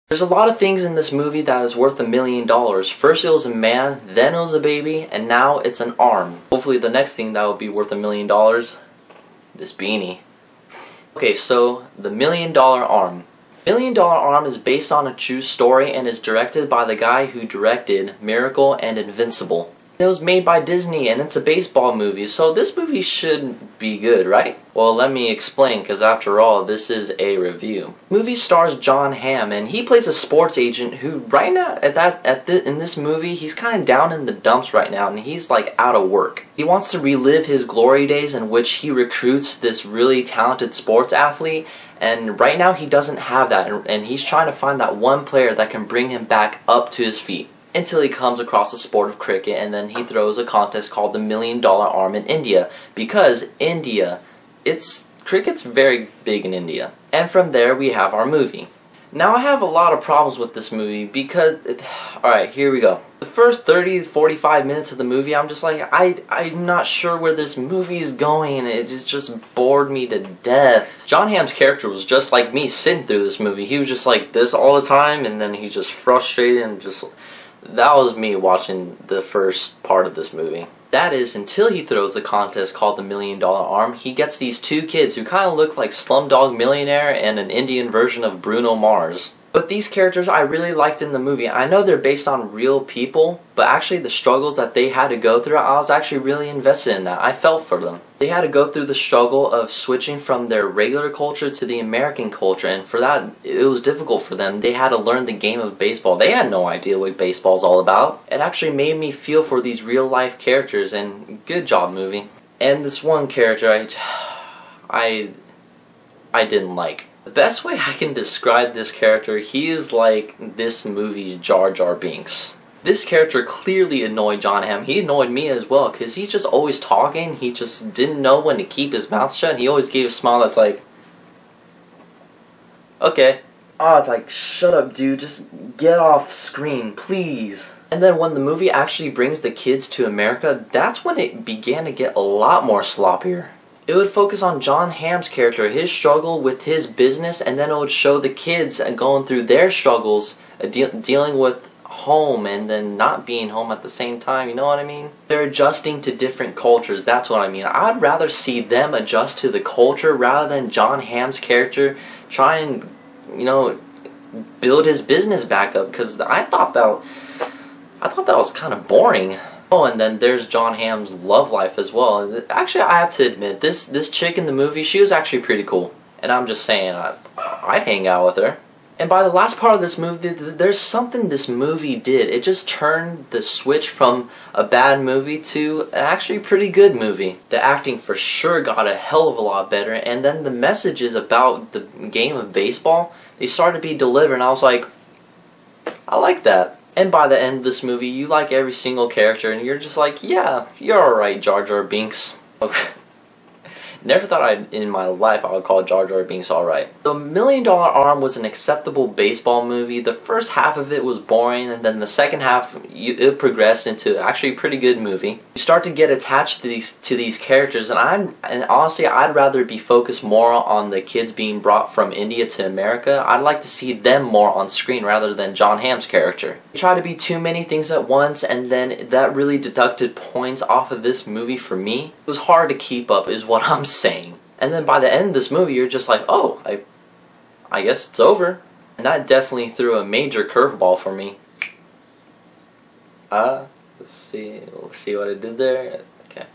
There's a lot of things in this movie that is worth $1 million. First it was a man, then it was a baby, and now it's an arm. Hopefully the next thing that will be worth $1 million, this beanie. Okay, so the $1 million arm. $1 million arm is based on a true story and is directed by the guy who directed Miracle and Invincible. It was made by Disney and it's a baseball movie, so this movie should be good, right? Well, let me explain, because after all, this is a review. Movie stars Jon Hamm, and he plays a sports agent who, right now, in this movie, he's kind of down in the dumps right now, and he's like out of work. He wants to relive his glory days in which he recruits this really talented sports athlete, and right now he doesn't have that, and he's trying to find that one player that can bring him back up to his feet. Until he comes across the sport of cricket, and then he throws a contest called the $1 Million Arm in India, because cricket's very big in India. And from there we have our movie. Now I have a lot of problems with this movie because, alright, here we go. The first 30 to 45 minutes of the movie, I'm just like, I'm not sure where this movie is going. It just bored me to death. Jon Hamm's character was just like me sitting through this movie. He was just like this all the time, and then he just frustrated and just... That was me watching the first part of this movie. That is, until he throws the contest called the $1 Million Arm, he gets these two kids who kind of look like Slumdog Millionaire and an Indian version of Bruno Mars. But these characters I really liked in the movie. I know they're based on real people, but actually the struggles that they had to go through, I was actually really invested in that. I felt for them. They had to go through the struggle of switching from their regular culture to the American culture, and for that, it was difficult for them. They had to learn the game of baseball. They had no idea what baseball's all about. It actually made me feel for these real life characters, and good job, movie. And this one character I didn't like. The best way I can describe this character, he is like this movie's Jar Jar Binks. This character clearly annoyed Jon Hamm. He annoyed me as well, because he's just always talking. He just didn't know when to keep his mouth shut. And he always gave a smile that's like, okay. Oh, it's like, shut up, dude. Just get off screen, please. And then when the movie actually brings the kids to America, that's when it began to get a lot more sloppier. It would focus on Jon Hamm's character, his struggle with his business, and then it would show the kids going through their struggles, dealing with home and then not being home at the same time, you know what I mean? They're adjusting to different cultures, that's what I mean. I'd rather see them adjust to the culture rather than Jon Hamm's character try and, you know, build his business back up, because I thought that was kind of boring. Oh, and then there's Jon Hamm's love life as well. Actually, I have to admit, this chick in the movie, she was actually pretty cool. And I'm just saying, I'd hang out with her. And by the last part of this movie, there's something this movie did. It just turned the switch from a bad movie to an actually pretty good movie. The acting for sure got a hell of a lot better, and then the messages about the game of baseball, they started to be delivered, and I was like, I like that. And by the end of this movie, you like every single character, and you're just like, yeah, you're alright, Jar Jar Binks. Okay. Never thought in my life I would call Jar Jar Binks alright. The $1 Million Arm was an acceptable baseball movie. The first half of it was boring, and then the second half, it progressed into actually a pretty good movie. You start to get attached to these characters, and honestly, I'd rather be focused more on the kids being brought from India to America. I'd like to see them more on screen rather than Jon Hamm's character. They try to be too many things at once, and then that really deducted points off of this movie for me. It was hard to keep up, is what I'm saying. And then by the end of this movie, you're just like, oh, I guess it's over. And that definitely threw a major curveball for me. Let's see what I did there. Okay.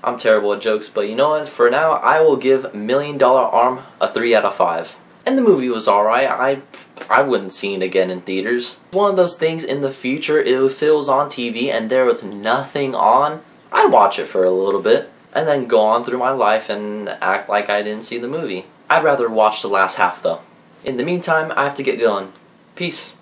I'm terrible at jokes, but you know what? For now, I will give $1 Million Arm a 3 out of 5. And the movie was alright. I wouldn't see it again in theaters. One of those things in the future, if it was on TV and there was nothing on, I'd watch it for a little bit. And then go on through my life and act like I didn't see the movie. I'd rather watch the last half though. In the meantime, I have to get going. Peace.